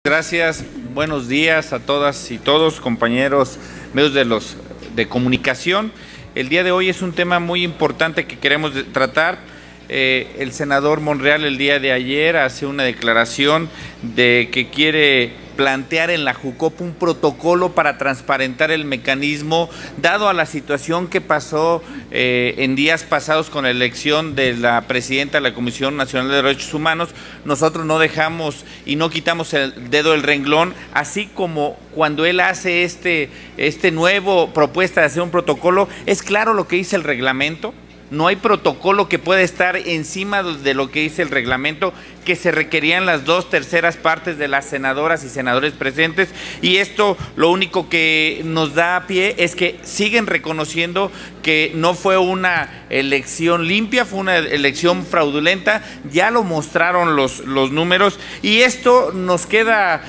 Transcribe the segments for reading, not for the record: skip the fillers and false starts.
Gracias, buenos días a todas y todos, compañeros medios de comunicación. El día de hoy es un tema muy importante que queremos tratar. El senador Monreal el día de ayer hace una declaración de que quiere plantear en la Jucopo un protocolo para transparentar el mecanismo, dado a la situación que pasó en días pasados con la elección de la presidenta de la Comisión Nacional de Derechos Humanos. Nosotros no dejamos y no quitamos el dedo del renglón, así como cuando él hace este nuevo propuesta de hacer un protocolo, es claro lo que dice el reglamento. No hay protocolo que pueda estar encima de lo que dice el reglamento, que se requerían las 2/3 partes de las senadoras y senadores presentes, y esto lo único que nos da pie es que siguen reconociendo que no fue una elección limpia, fue una elección fraudulenta. Ya lo mostraron los números, y esto nos queda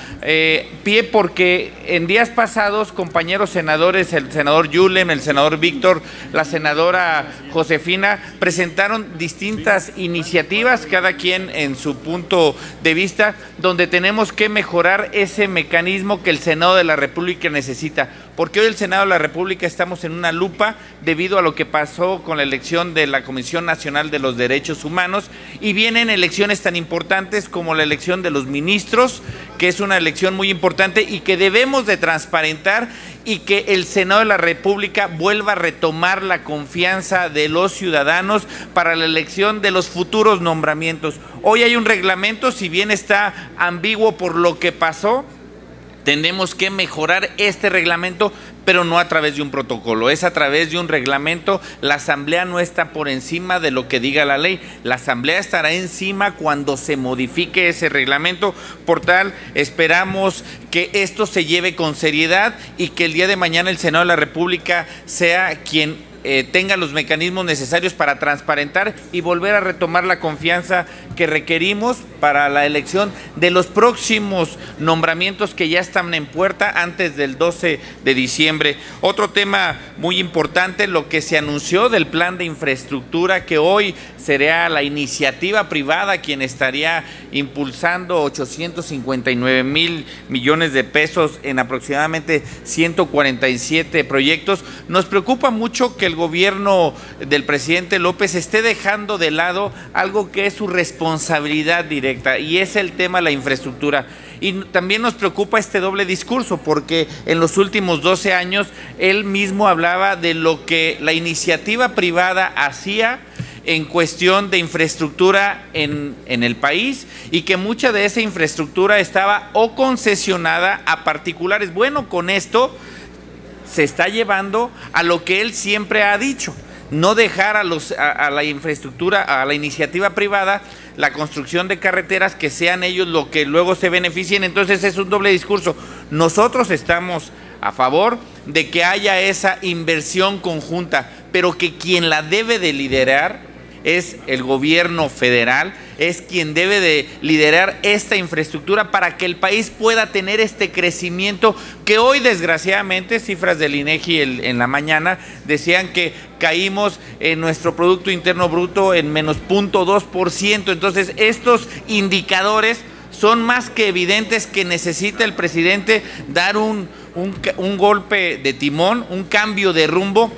pie porque en días pasados compañeros senadores, el senador Yulem, el senador Víctor, la senadora Josefina, presentaron distintas iniciativas, cada quien en su punto de vista, donde tenemos que mejorar ese mecanismo que el Senado de la República necesita, porque hoy el Senado de la República estamos en una lupa debido a lo que pasó con la elección de la Comisión Nacional de los Derechos Humanos, y vienen elecciones tan importantes como la elección de los ministros, que es una elección muy importante y que debemos de transparentar, y que el Senado de la República vuelva a retomar la confianza de los ciudadanos para la elección de los futuros nombramientos. Hoy hay un reglamento, si bien está ambiguo por lo que pasó, tenemos que mejorar este reglamento, pero no a través de un protocolo, es a través de un reglamento. La Asamblea no está por encima de lo que diga la ley, la Asamblea estará encima cuando se modifique ese reglamento. Por tal, esperamos que esto se lleve con seriedad y que el día de mañana el Senado de la República sea quien tenga los mecanismos necesarios para transparentar y volver a retomar la confianza que requerimos para la elección de los próximos nombramientos que ya están en puerta antes del 12 de diciembre. Otro tema muy importante, lo que se anunció del plan de infraestructura, que hoy será la iniciativa privada quien estaría impulsando 859,000 millones de pesos en aproximadamente 147 proyectos. Nos preocupa mucho que el gobierno del presidente López esté dejando de lado algo que es su responsabilidad directa, y es el tema de la infraestructura. Y también nos preocupa este doble discurso, porque en los últimos 12 años él mismo hablaba de lo que la iniciativa privada hacía en cuestión de infraestructura en el país, y que mucha de esa infraestructura estaba o concesionada a particulares. Bueno, con esto se está llevando a lo que él siempre ha dicho: no dejar a la infraestructura, a la iniciativa privada, la construcción de carreteras, que sean ellos lo que luego se beneficien. Entonces es un doble discurso. Nosotros estamos a favor de que haya esa inversión conjunta, pero que quien la debe de liderar es el gobierno federal, es quien debe de liderar esta infraestructura para que el país pueda tener este crecimiento que hoy, desgraciadamente, cifras del INEGI en la mañana decían que caímos en nuestro Producto Interno Bruto en menos 0.2%. Entonces, estos indicadores son más que evidentes que necesita el presidente dar un golpe de timón, un cambio de rumbo,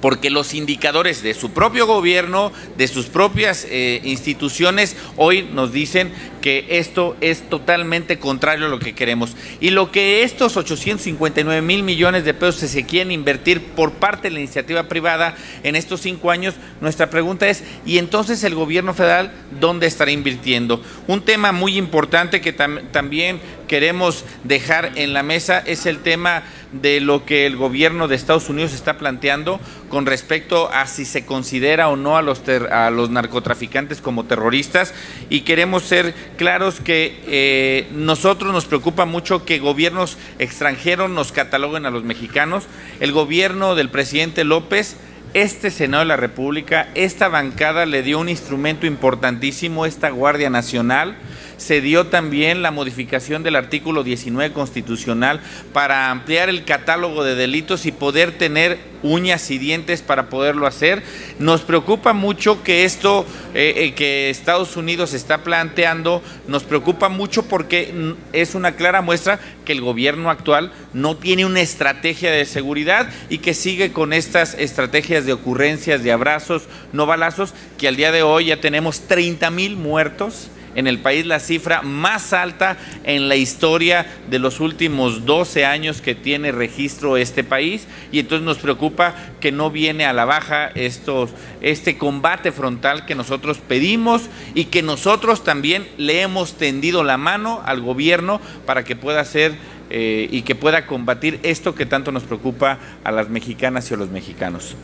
porque los indicadores de su propio gobierno, de sus propias instituciones, hoy nos dicen que esto es totalmente contrario a lo que queremos. Y lo que estos 859,000 millones de pesos se quieren invertir por parte de la iniciativa privada en estos 5 años, nuestra pregunta es: ¿y entonces el gobierno federal dónde estará invirtiendo? Un tema muy importante que también queremos dejar en la mesa es el tema de lo que el gobierno de Estados Unidos está planteando con respecto a si se considera o no a los narcotraficantes como terroristas. Y queremos ser claros que nosotros nos preocupa mucho que gobiernos extranjeros nos cataloguen a los mexicanos. El gobierno del presidente López, este Senado de la República, esta bancada le dio un instrumento importantísimo, esta Guardia Nacional, se dio también la modificación del artículo 19 constitucional para ampliar el catálogo de delitos y poder tener uñas y dientes para poderlo hacer. Nos preocupa mucho que esto que Estados Unidos está planteando, nos preocupa mucho porque es una clara muestra que el gobierno actual no tiene una estrategia de seguridad y que sigue con estas estrategias de ocurrencias, de abrazos, no balazos, que al día de hoy ya tenemos 30,000 muertos en el país, la cifra más alta en la historia de los últimos 12 años que tiene registro este país, y entonces nos preocupa que no viene a la baja este combate frontal que nosotros pedimos y que nosotros también le hemos tendido la mano al gobierno para que pueda hacer y que pueda combatir esto que tanto nos preocupa a las mexicanas y a los mexicanos.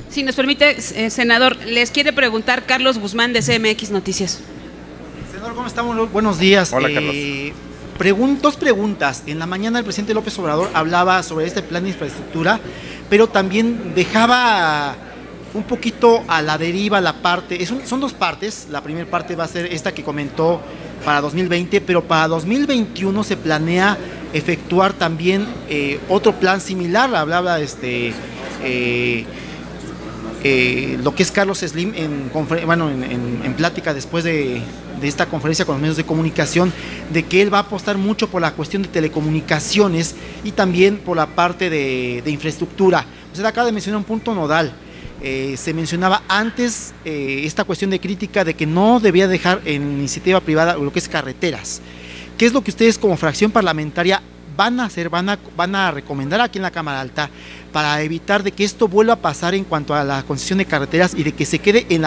Si nos permite, senador, les quiere preguntar Carlos Guzmán de CMX Noticias. Senador, ¿cómo estamos? Buenos días. Hola, Carlos. Dos preguntas. En la mañana el presidente López Obrador hablaba sobre este plan de infraestructura, pero también dejaba un poquito a la deriva la parte, son dos partes. La primera parte va a ser esta que comentó para 2020, pero para 2021 se planea efectuar también otro plan similar. Hablaba lo que es Carlos Slim en plática después de esta conferencia con los medios de comunicación, de que él va a apostar mucho por la cuestión de telecomunicaciones y también por la parte de infraestructura. Usted acaba de mencionar un punto nodal. Se mencionaba antes esta cuestión de crítica de que no debía dejar en iniciativa privada lo que es carreteras. ¿Qué es lo que ustedes como fracción parlamentaria van a hacer, van a recomendar aquí en la Cámara Alta para evitar de que esto vuelva a pasar en cuanto a la concesión de carreteras y de que se quede en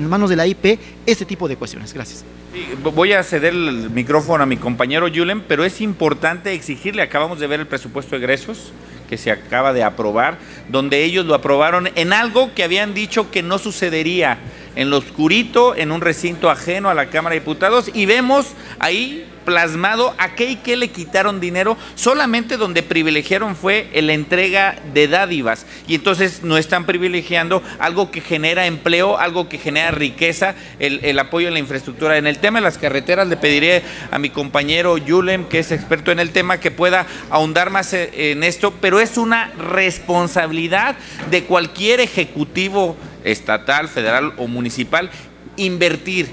manos de la IP este tipo de cuestiones? Gracias. Sí, voy a ceder el micrófono a mi compañero Yulen, pero es importante exigirle, acabamos de ver el presupuesto de egresos que se acaba de aprobar, donde ellos lo aprobaron en algo que habían dicho que no sucedería, en lo oscurito, en un recinto ajeno a la Cámara de Diputados, y vemos ahí plasmado a qué y qué le quitaron dinero, solamente donde privilegiaron fue en la entrega de dádivas, y entonces no están privilegiando algo que genera empleo, algo que genera riqueza, el apoyo en la infraestructura. En el tema de las carreteras le pediré a mi compañero Yulem, que es experto en el tema, que pueda ahondar más en esto, pero es una responsabilidad de cualquier ejecutivo estatal, federal o municipal invertir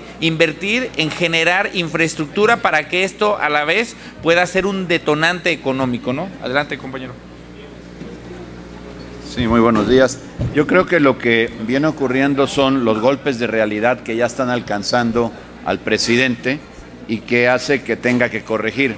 en generar infraestructura para que esto a la vez pueda ser un detonante económico, ¿no? Adelante, compañero. Sí, muy buenos días. Yo creo que lo que viene ocurriendo son los golpes de realidad que ya están alcanzando al presidente y que hace que tenga que corregir.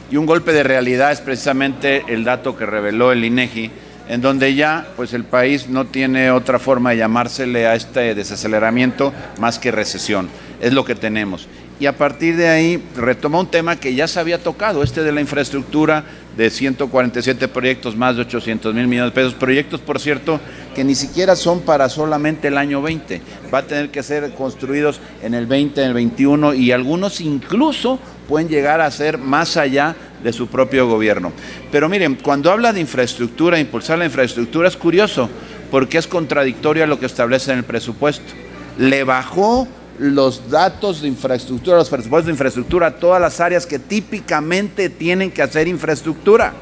Y un golpe de realidad es precisamente el dato que reveló el INEGI, en donde ya pues el país no tiene otra forma de llamársele a este desaceleramiento más que recesión. Es lo que tenemos. Y a partir de ahí retomó un tema que ya se había tocado, de la infraestructura, de 147 proyectos, más de 800,000 millones de pesos. Proyectos, por cierto, que ni siquiera son para solamente el año 20. Va a tener que ser construidos en el 20, en el 21, y algunos incluso pueden llegar a ser más allá de su propio gobierno. Pero miren, cuando habla de infraestructura, impulsar la infraestructura, es curioso, porque es contradictorio a lo que establece en el presupuesto. Le bajó los datos de infraestructura, los presupuestos de infraestructura a todas las áreas que típicamente tienen que hacer infraestructura,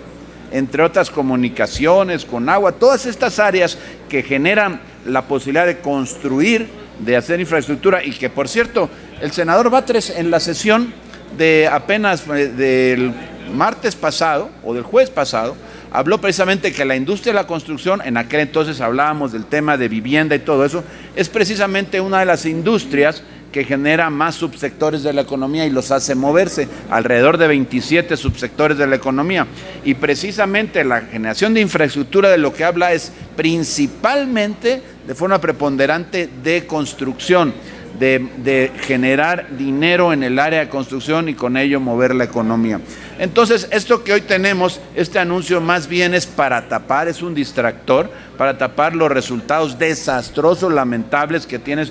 entre otras comunicaciones, con agua, todas estas áreas que generan la posibilidad de construir, de hacer infraestructura, y que, por cierto, el senador Batres en la sesión de apenas del martes pasado o del jueves pasado habló precisamente que la industria de la construcción, en aquel entonces hablábamos del tema de vivienda y todo eso, es precisamente una de las industrias que genera más subsectores de la economía y los hace moverse, alrededor de 27 subsectores de la economía. Y precisamente la generación de infraestructura de lo que habla es principalmente, de forma preponderante, de construcción, de generar dinero en el área de construcción y con ello mover la economía. Entonces, esto que hoy tenemos, este anuncio más bien es para tapar, es un distractor, para tapar los resultados desastrosos, lamentables que tiene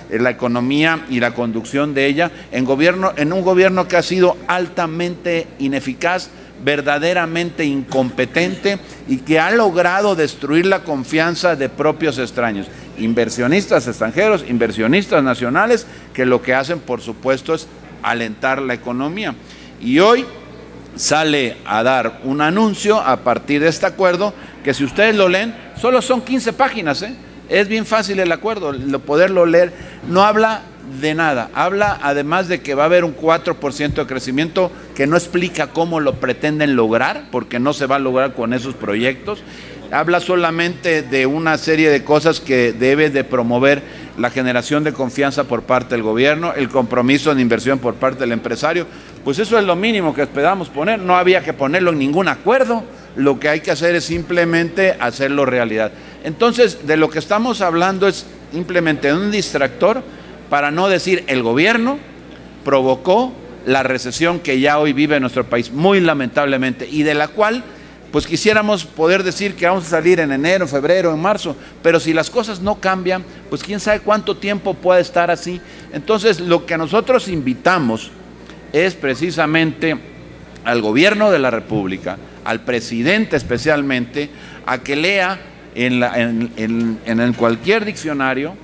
la economía y la conducción de ella en un gobierno que ha sido altamente ineficaz, verdaderamente incompetente y que ha logrado destruir la confianza de propios extraños, inversionistas extranjeros, inversionistas nacionales, que lo que hacen, por supuesto, es alentar la economía. Y hoy sale a dar un anuncio a partir de este acuerdo, que si ustedes lo leen, solo son 15 páginas, es bien fácil el acuerdo, poderlo leer, no habla de nada, habla además de que va a haber un 4% de crecimiento, que no explica cómo lo pretenden lograr, porque no se va a lograr con esos proyectos. Habla solamente de una serie de cosas que debe de promover la generación de confianza por parte del gobierno, el compromiso de inversión por parte del empresario. Pues eso es lo mínimo que esperábamos poner, no había que ponerlo en ningún acuerdo, lo que hay que hacer es simplemente hacerlo realidad. Entonces, de lo que estamos hablando es simplemente de un distractor, para no decir el gobierno provocó la recesión que ya hoy vive nuestro país, muy lamentablemente, y de la cual pues quisiéramos poder decir que vamos a salir en enero, febrero, en marzo, pero si las cosas no cambian, pues quién sabe cuánto tiempo puede estar así. Entonces, lo que nosotros invitamos es precisamente al gobierno de la República, al presidente especialmente, a que lea en cualquier diccionario,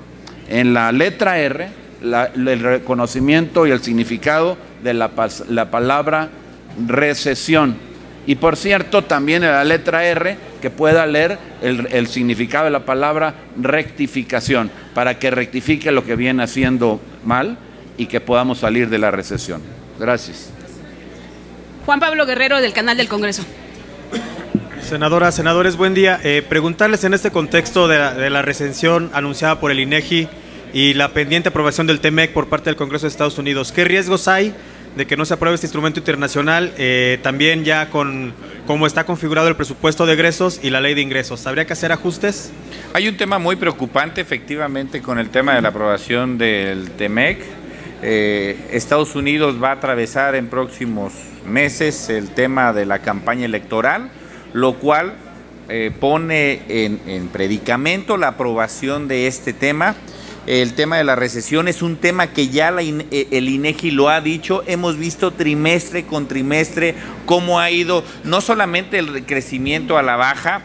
en la letra R, el reconocimiento y el significado de la palabra recesión. Y por cierto, también en la letra R, que pueda leer el significado de la palabra rectificación, para que rectifique lo que viene haciendo mal y que podamos salir de la recesión. Gracias. Juan Pablo Guerrero, del Canal del Congreso. Senadoras, senadores, buen día. Preguntarles en este contexto de la recesión anunciada por el INEGI y la pendiente aprobación del TEMEC por parte del Congreso de Estados Unidos, ¿qué riesgos hay de que no se apruebe este instrumento internacional, también ya con cómo está configurado el presupuesto de egresos y la ley de ingresos? ¿Habría que hacer ajustes? Hay un tema muy preocupante, efectivamente, con el tema de la aprobación del TEMEC. Estados Unidos va a atravesar en próximos meses el tema de la campaña electoral, lo cual pone en predicamento la aprobación de este tema. El tema de la recesión es un tema que ya el INEGI lo ha dicho, hemos visto trimestre con trimestre cómo ha ido no solamente el crecimiento a la baja,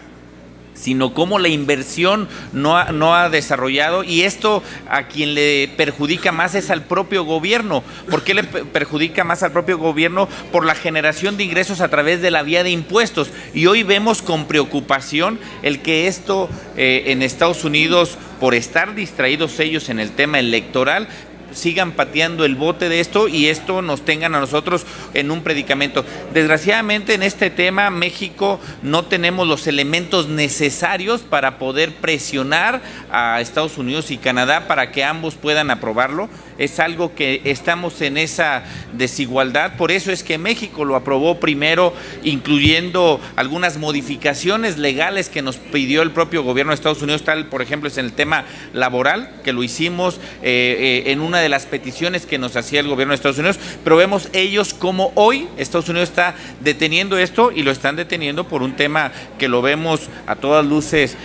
sino cómo la inversión no ha desarrollado, y esto a quien le perjudica más es al propio gobierno. ¿Por qué le perjudica más al propio gobierno? Por la generación de ingresos a través de la vía de impuestos, y hoy vemos con preocupación el que esto en Estados Unidos, por estar distraídos ellos en el tema electoral, sigan pateando el bote de esto y esto nos tengan a nosotros en un predicamento. Desgraciadamente en este tema México no tenemos los elementos necesarios para poder presionar a Estados Unidos y Canadá para que ambos puedan aprobarlo. Es algo que estamos en esa desigualdad, por eso es que México lo aprobó primero, incluyendo algunas modificaciones legales que nos pidió el propio gobierno de Estados Unidos, tal por ejemplo es en el tema laboral, que lo hicimos en una de las peticiones que nos hacía el gobierno de Estados Unidos, pero vemos ellos como hoy Estados Unidos está deteniendo esto, y lo están deteniendo por un tema que lo vemos a todas luces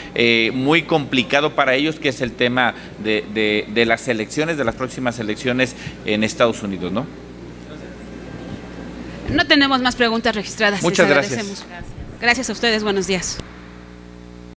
muy complicado para ellos, que es el tema de las elecciones, de las próximas elecciones en Estados Unidos, ¿no? No tenemos más preguntas registradas. Muchas gracias. Gracias a ustedes, buenos días.